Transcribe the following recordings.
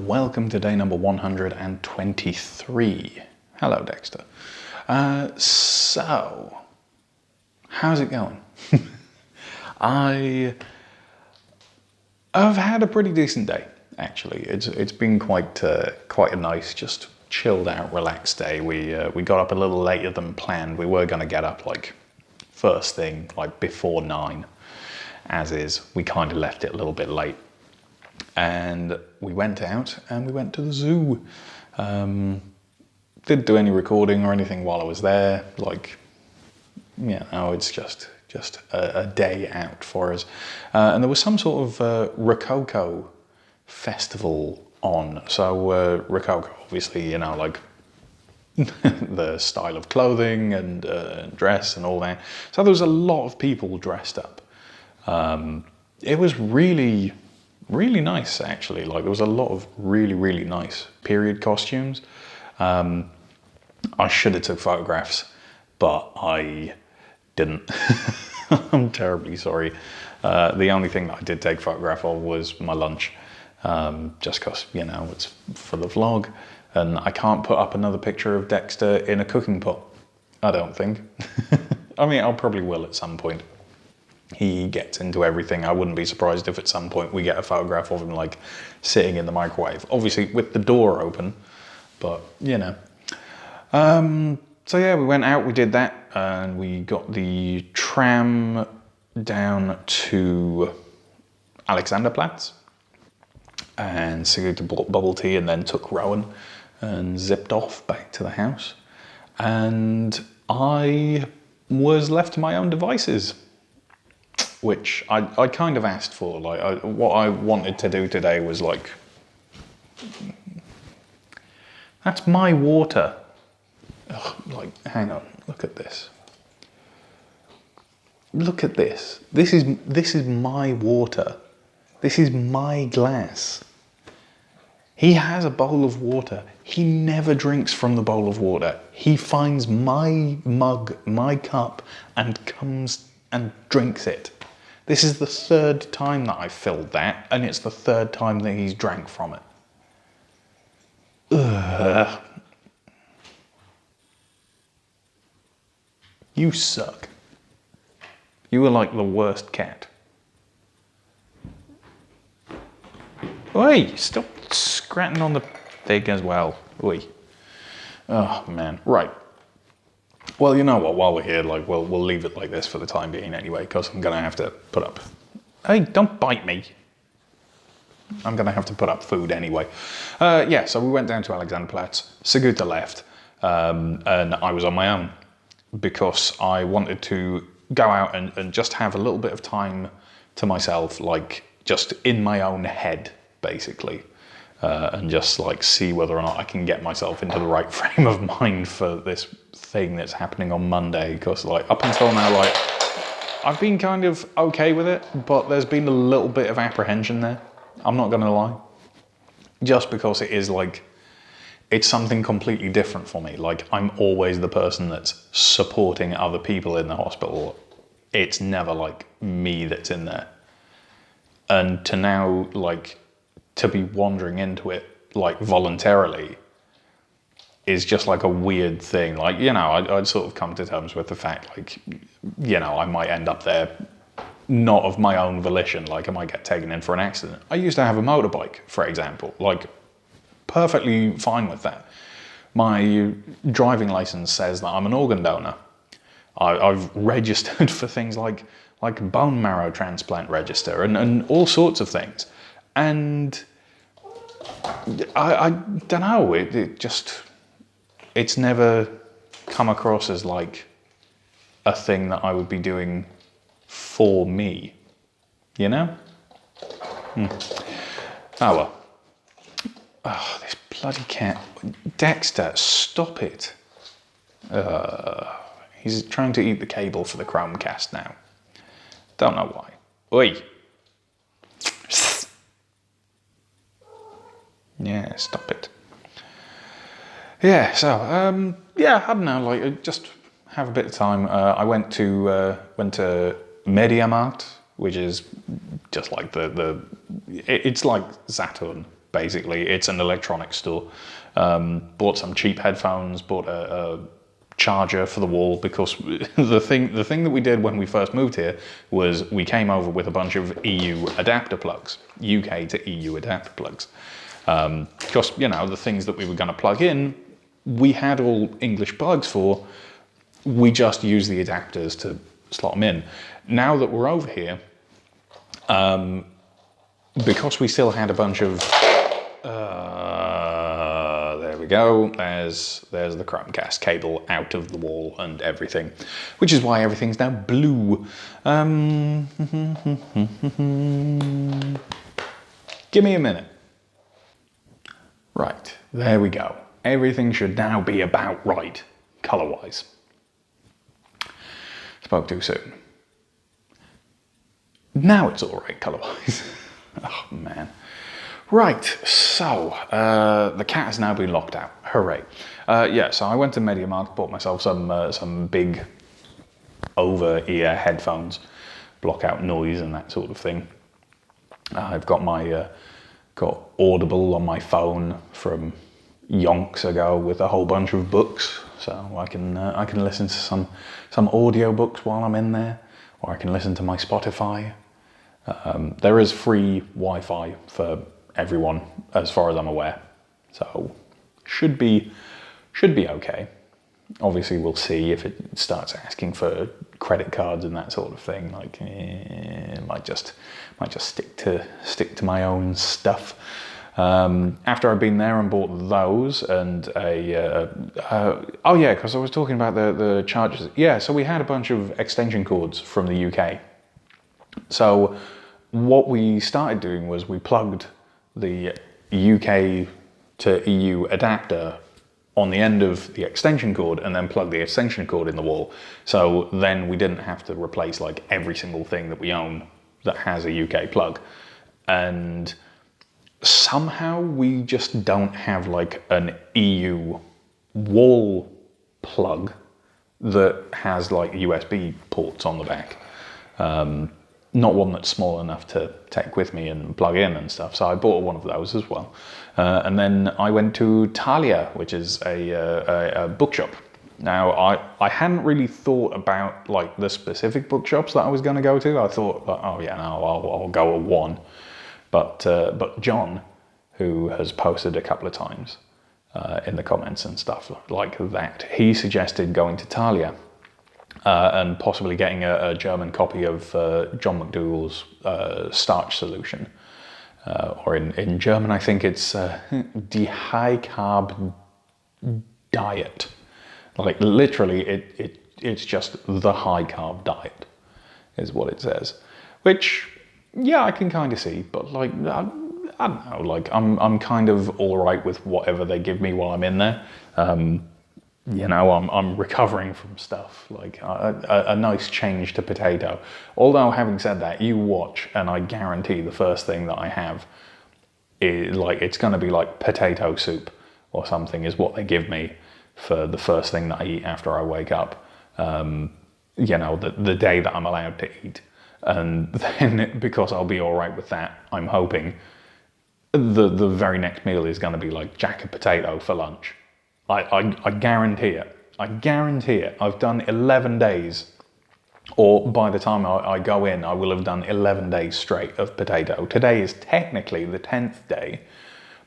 and welcome to day number 123. Hello, Dexter. So, how's it going? I've had a pretty decent day, actually. It's been quite a nice, just chilled out, relaxed day. We got up a little later than planned. We were going to get up like first thing, like before 9, as is. We kind of left it a little bit late. And we went out and we went to the zoo. Didn't do any recording or anything while I was there. Like, yeah, no, it's just a day out for us. And there was some sort of Rococo festival on. So Rococo, obviously, you know, like the style of clothing and dress and all that. So there was a lot of people dressed up. It was really nice, actually. Like, there was a lot of really nice period costumes. I should have took photographs, but I didn't. I'm terribly sorry. The only thing that I did take a photograph of was my lunch, just because, you know, it's for the vlog, and I can't put up another picture of Dexter in a cooking pot, I don't think. I mean, I'll probably will at some point. He gets into everything. I wouldn't be surprised if at some point we get a photograph of him like sitting in the microwave, obviously with the door open, but you know. So yeah, we went out, we did that, and we got the tram down to Alexanderplatz, and Sigurd bought bubble tea and then took Rowan and zipped off back to the house, and I was left to my own devices, which I kind of asked for. Like, what I wanted to do today was like, that's my water. Ugh, like, hang on, look at this. Look at this. This is my water. This is my glass. He has a bowl of water. He never drinks from the bowl of water. He finds my mug, my cup, and comes and drinks it. This is the 3rd time that I've filled that, and it's the 3rd time that he's drank from it. Ugh. You suck. You are like the worst cat. Oi, stop scratching on the thing as well. Oi. Oh, man. Right. Well, you know what, while we're here, like, we'll leave it like this for the time being anyway, because I'm going to have to put up... Hey, don't bite me. I'm going to have to put up food anyway. Yeah, so we went down to Alexanderplatz. Sigurd left, and I was on my own, because I wanted to go out and just have a little bit of time to myself, like, just in my own head, basically. And just like see whether or not I can get myself into the right frame of mind for this thing that's happening on Monday. Because like up until now, like I've been kind of okay with it, but there's been a little bit of apprehension there. I'm not gonna lie, just because it is like it's something completely different for me. Like I'm always the person that's supporting other people in the hospital. It's never like me that's in there, and to now like. To be wandering into it like voluntarily is just like a weird thing. Like, you know, I'd sort of come to terms with the fact, like, you know, I might end up there not of my own volition. Like, I might get taken in for an accident. I used to have a motorbike, for example, like perfectly fine with that. My driving license says that I'm an organ donor. I've registered for things like bone marrow transplant register and all sorts of things. And I don't know, it's never come across as like a thing that I would be doing for me, you know? Oh well. Oh, this bloody cat. Dexter, stop it. He's trying to eat the cable for the Chromecast now. Don't know why. Oi. Yeah, stop it. Yeah, so, yeah, I don't know, like, just have a bit of time. I went to MediaMarkt, which is just like it's like Saturn basically. It's an electronics store. Bought some cheap headphones, bought a charger for the wall, because the thing that we did when we first moved here was we came over with a bunch of EU adapter plugs, UK to EU adapter plugs. Because, you know, the things that we were going to plug in, we had all English plugs for. We just used the adapters to slot them in. Now that we're over here, because we still had a bunch of there we go, there's the Chromecast cable out of the wall and everything, which is why everything's now blue. Give me a minute. Right, there we go. Everything should now be about right, colour-wise. Spoke too soon. Now it's all right colour-wise. Oh, man. Right, so the cat has now been locked out. Hooray. Yeah, so I went to MediaMarkt, bought myself some big over-ear headphones, block out noise and that sort of thing. I've got my got Audible on my phone from yonks ago with a whole bunch of books, so I can listen to some audio books while I'm in there, or I can listen to my Spotify. There is free Wi-Fi for everyone, as far as I'm aware, so should be okay. Obviously, we'll see if it starts asking for credit cards and that sort of thing. Like, might just stick to my own stuff. After I've been there and bought those and oh yeah, because I was talking about the chargers. Yeah, so we had a bunch of extension cords from the UK. So what we started doing was we plugged the UK to EU adapter on the end of the extension cord and then plug the extension cord in the wall. So then we didn't have to replace like every single thing that we own that has a UK plug. And somehow we just don't have like an EU wall plug that has like USB ports on the back. Not one that's small enough to take with me and plug in and stuff. So I bought one of those as well. And then I went to Thalia, which is a bookshop. Now, I hadn't really thought about like the specific bookshops that I was going to go to. I thought, oh yeah, no, I'll go at one. But John, who has posted a couple of times in the comments and stuff like that, he suggested going to Thalia. And possibly getting a German copy of John McDougall's starch solution. Or in German, I think it's Die High Carb Diet. Like literally, it's just the high carb diet, is what it says. Which, yeah, I can kind of see, but like, I don't know, like I'm kind of all right with whatever they give me while I'm in there. You know, I'm recovering from stuff, like a nice change to potato. Although, having said that, you watch, and I guarantee the first thing that I have is like, it's going to be like potato soup or something is what they give me for the first thing that I eat after I wake up. You know, the day that I'm allowed to eat. And then, because I'll be all right with that, I'm hoping the very next meal is going to be like jacket potato for lunch. I guarantee it. I guarantee it. I've done 11 days, or by the time I go in, I will have done 11 days straight of potato. Today is technically the 10th day,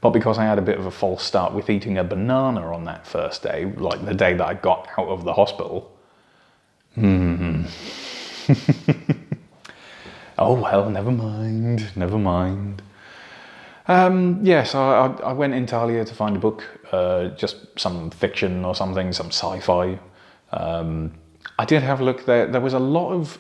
but because I had a bit of a false start with eating a banana on that first day, like the day that I got out of the hospital. Oh well, never mind. Yes, I went in Thalia to find a book, just some fiction or something, some sci-fi. I did have a look there. There was a lot of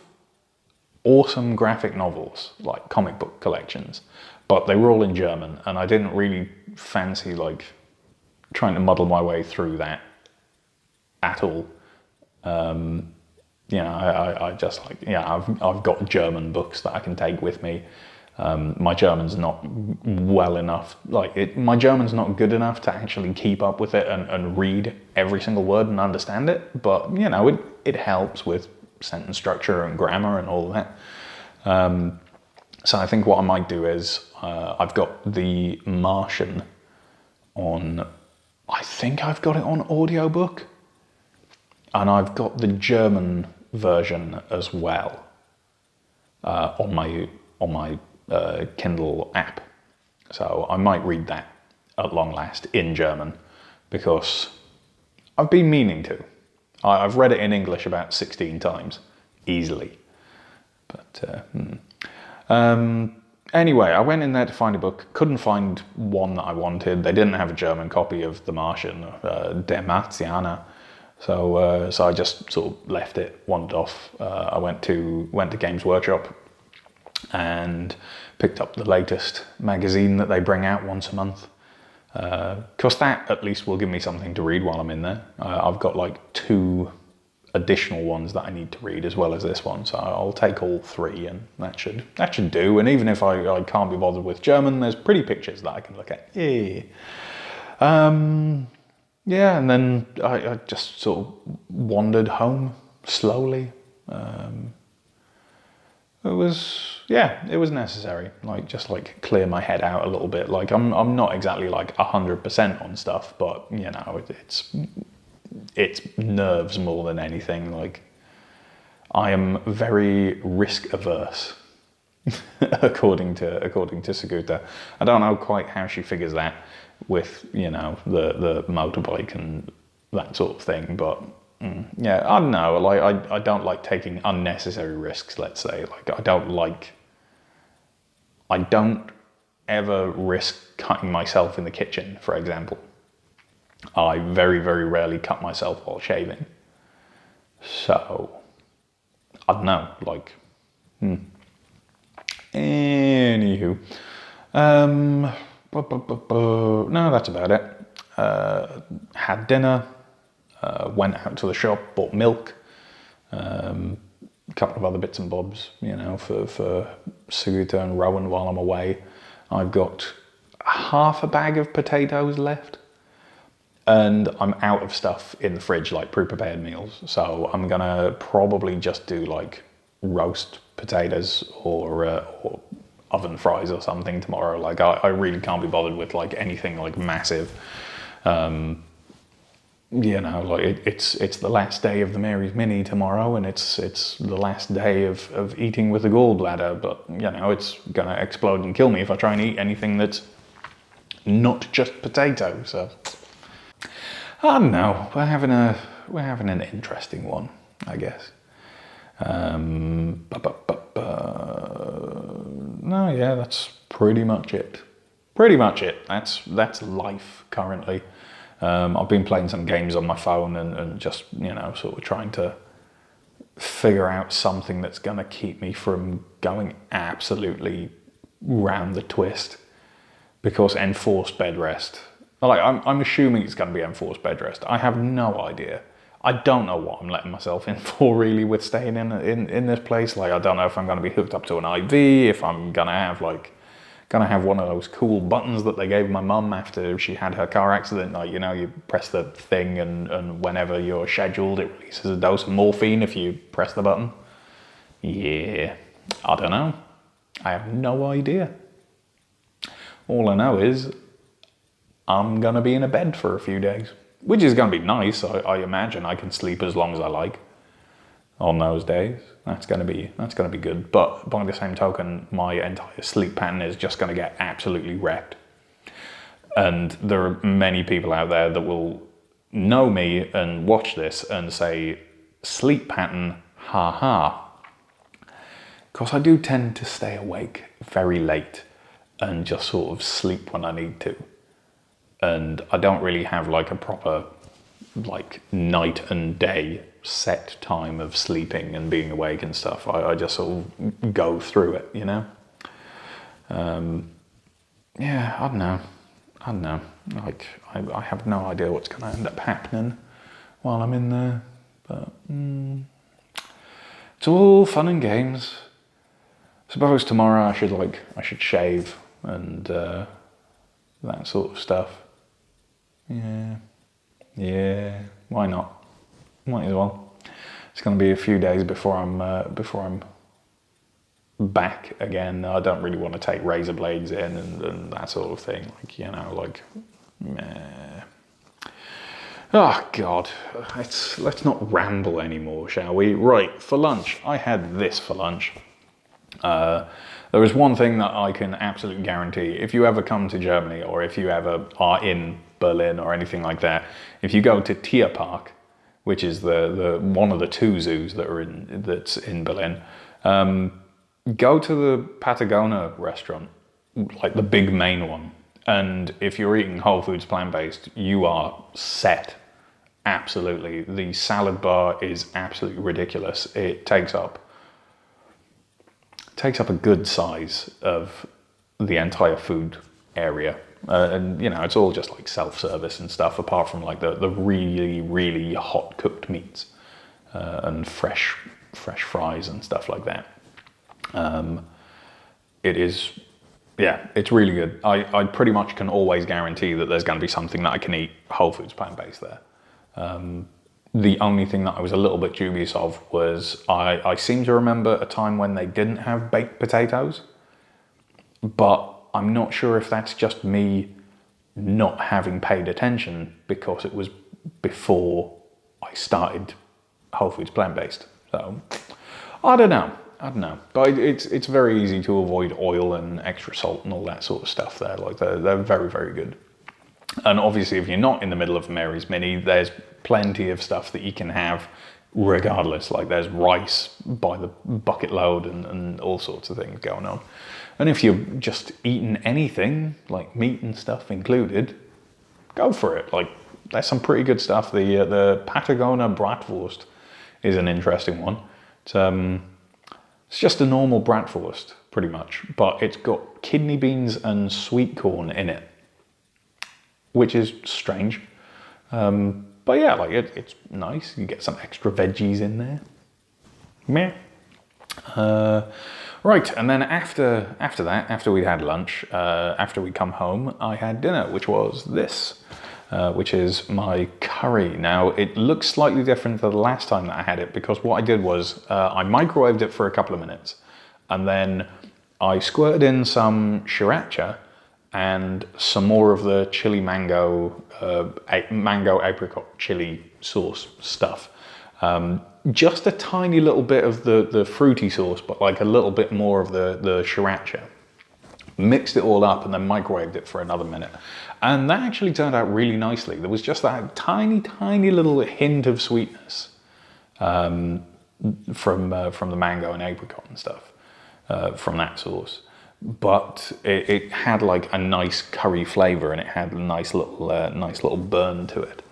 awesome graphic novels, like comic book collections, but they were all in German, and I didn't really fancy like trying to muddle my way through that at all. You know, I just like, yeah, I've got German books that I can take with me. My German's not well enough, my German's not good enough to actually keep up with it and read every single word and understand it, but you know, it helps with sentence structure and grammar and all that. So I think what I might do is I've got The Martian on, I think I've got it on audiobook, and I've got the German version as well on my Kindle app. So I might read that at long last in German, because I've been meaning to. I've read it in English about 16 times, easily. But anyway, I went in there to find a book, couldn't find one that I wanted. They didn't have a German copy of The Martian, Der Martianer. So I just sort of left it, wandered off. I went to Games Workshop and picked up the latest magazine that they bring out once a month. Because that at least will give me something to read while I'm in there. I've got like 2 additional ones that I need to read as well as this one, so I'll take all 3, and that should do. And even if I can't be bothered with German, there's pretty pictures that I can look at. Yeah. Yeah, and then I just sort of wandered home slowly. It was necessary. Just clear my head out a little bit. I'm not exactly 100% on stuff, but it's nerves more than anything. I am very risk averse, according to Saguta. I don't know quite how she figures that with the motorbike and that sort of thing, but yeah, I don't know. I don't like taking unnecessary risks. Let's say I don't ever risk cutting myself in the kitchen, for example. I very, very rarely cut myself while shaving. So, I don't know, Anywho. No, that's about it. Had dinner, went out to the shop, bought milk, a couple of other bits and bobs, for Saguta and Rowan while I'm away. I've got half a bag of potatoes left. And I'm out of stuff in the fridge, pre-prepared meals. So I'm gonna probably just do roast potatoes or oven fries or something tomorrow. I really can't be bothered with anything massive. It's the last day of the Mary's Mini tomorrow, and it's the last day of eating with a gallbladder. But it's gonna explode and kill me if I try and eat anything that's not just potato. So. I don't know. We're having an interesting one, I guess. No, yeah, that's pretty much it. That's life currently. I've been playing some games on my phone and just sort of trying to figure out something that's gonna keep me from going absolutely round the twist, because enforced bed rest. I'm assuming it's going to be enforced bed rest. I have no idea. I don't know what I'm letting myself in for really with staying in this place. I don't know if I'm going to be hooked up to an IV, if I'm going to have one of those cool buttons that they gave my mum after she had her car accident. You press the thing and whenever you're scheduled, it releases a dose of morphine if you press the button. Yeah, I don't know. I have no idea. All I know is I'm going to be in a bed for a few days, which is going to be nice. I imagine I can sleep as long as I like on those days. That's going to be good. But by the same token, my entire sleep pattern is just going to get absolutely wrecked. And there are many people out there that will know me and watch this and say, sleep pattern, ha ha. Because I do tend to stay awake very late and just sort of sleep when I need to. And I don't really have a proper night and day set time of sleeping and being awake and stuff. I just sort of go through it, Yeah, I don't know. I have no idea what's going to end up happening while I'm in there. But it's all fun and games. Suppose tomorrow I should shave and that sort of stuff. Yeah, why not? Might as well. It's going to be a few days before I'm back again. I don't really want to take razor blades in and that sort of thing. Like, you know, like, meh. Oh God, let's not ramble anymore, shall we? Right, for lunch, I had this for lunch. There is one thing that I can absolutely guarantee. If you ever come to Germany, or if you ever are in Berlin or anything like that, if you go to Tierpark, which is the one of the 2 zoos that's in Berlin, go to the Patagonia restaurant, like the big main one. And if you're eating Whole Foods plant-based, you are set. Absolutely. The salad bar is absolutely ridiculous. It takes up a good size of the entire food area. And, you know, it's all just like self-service and stuff, apart from like the really, really hot cooked meats and fresh fries and stuff like that. It is, yeah, it's really good. I pretty much can always guarantee that there's going to be something that I can eat Whole Foods plant-based there. The only thing that I was a little bit dubious of was I seem to remember a time when they didn't have baked potatoes, but I'm not sure if that's just me not having paid attention because it was before I started Whole Foods plant-based. So I don't know. But it's very easy to avoid oil and extra salt and all that sort of stuff there. Like they're very, very good. And obviously, if you're not in the middle of Mary's Mini, there's plenty of stuff that you can have regardless. Like there's rice by the bucket load and all sorts of things going on. And if you're just eating anything, like meat and stuff included, go for it. Like there's some pretty good stuff. The Patagonia Bratwurst is an interesting one. It's just a normal bratwurst, pretty much, but it's got kidney beans and sweet corn in it, which is strange. But yeah, like it's nice. You get some extra veggies in there. Meh. Right, and then after that, after we'd had lunch, after we come home, I had dinner, which was this, which is my curry. Now, it looks slightly different to the last time that I had it, because what I did was I microwaved it for a couple of minutes, and then I squirted in some sriracha and some more of the chili mango apricot chili sauce stuff. Just a tiny little bit of the fruity sauce, but like a little bit more of the sriracha. Mixed it all up and then microwaved it for another minute. And that actually turned out really nicely. There was just that tiny little hint of sweetness from the mango and apricot and stuff from that sauce. But it had like a nice curry flavor, and it had a nice little burn to it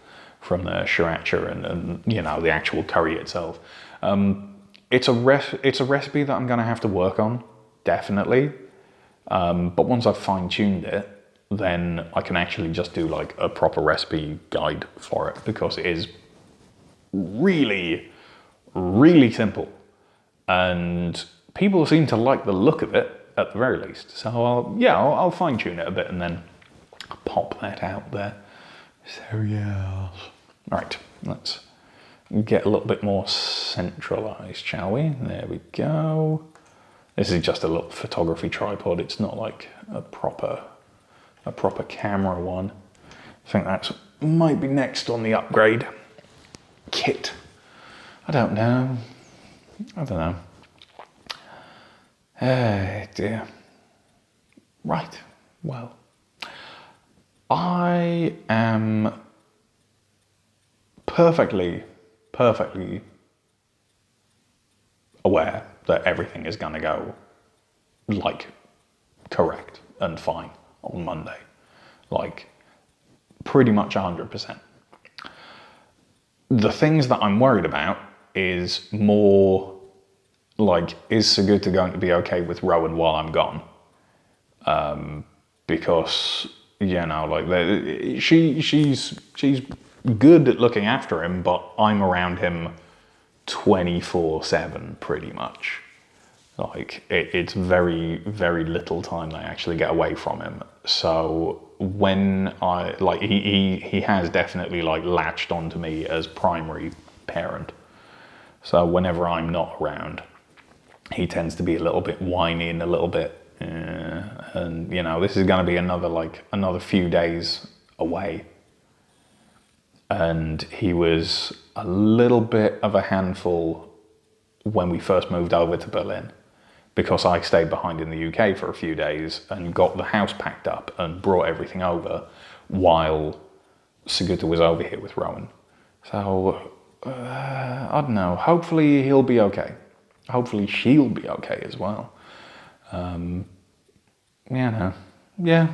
from the sriracha and you know, the actual curry itself. It's a recipe that I'm going to have to work on, definitely. But once I've fine-tuned it, then I can actually just do like a proper recipe guide for it, because it is really, really simple. And people seem to like the look of it, at the very least. So I'll fine-tune it a bit and then pop that out there. So yeah. Right, let's get a little bit more centralized, shall we? There we go. This is just a little photography tripod. It's not like a proper camera one. I think that might be next on the upgrade kit. I don't know. Oh dear. Right, well, I am perfectly aware that everything is going to go like correct and fine on Monday, like pretty much 100%. The things that I'm worried about is more like, is Sigurta going to be okay with Rowan while I'm gone? Because, you know, like she's good at looking after him, but I'm around him 24/7 pretty much. Like it's very, very little time that I actually get away from him. So when he has definitely like latched onto me as primary parent. So whenever I'm not around, he tends to be a little bit whiny and a little bit, and you know, this is going to be another few days away. And he was a little bit of a handful when we first moved over to Berlin, because I stayed behind in the UK for a few days and got the house packed up and brought everything over while Sigurda was over here with Rowan. So, I don't know, hopefully he'll be okay. Hopefully she'll be okay as well.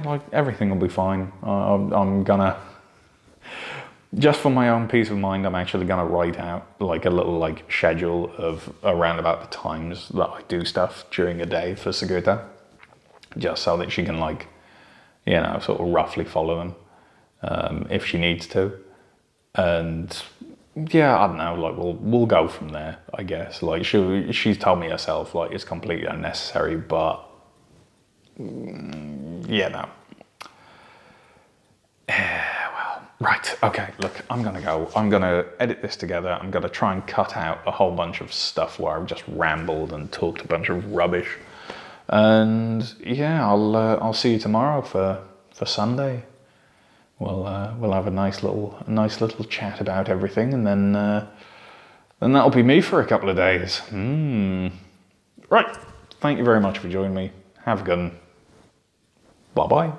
Like everything will be fine. I'm gonna, just for my own peace of mind, I'm actually gonna write out like a little like schedule of around about the times that I do stuff during a day for Sigurda, just so that she can like, you know, sort of roughly follow them if she needs to. And yeah, I don't know, like we'll go from there, I guess. Like she's told me herself, like it's completely unnecessary, but yeah, no. Well, right, okay, look, I'm gonna go. I'm gonna edit this together. I'm gonna try and cut out a whole bunch of stuff where I've just rambled and talked a bunch of rubbish. And yeah, I'll see you tomorrow for Sunday. We'll have a nice little chat about everything, and then that'll be me for a couple of days. Right. Thank you very much for joining me. Have a good one. Bye bye.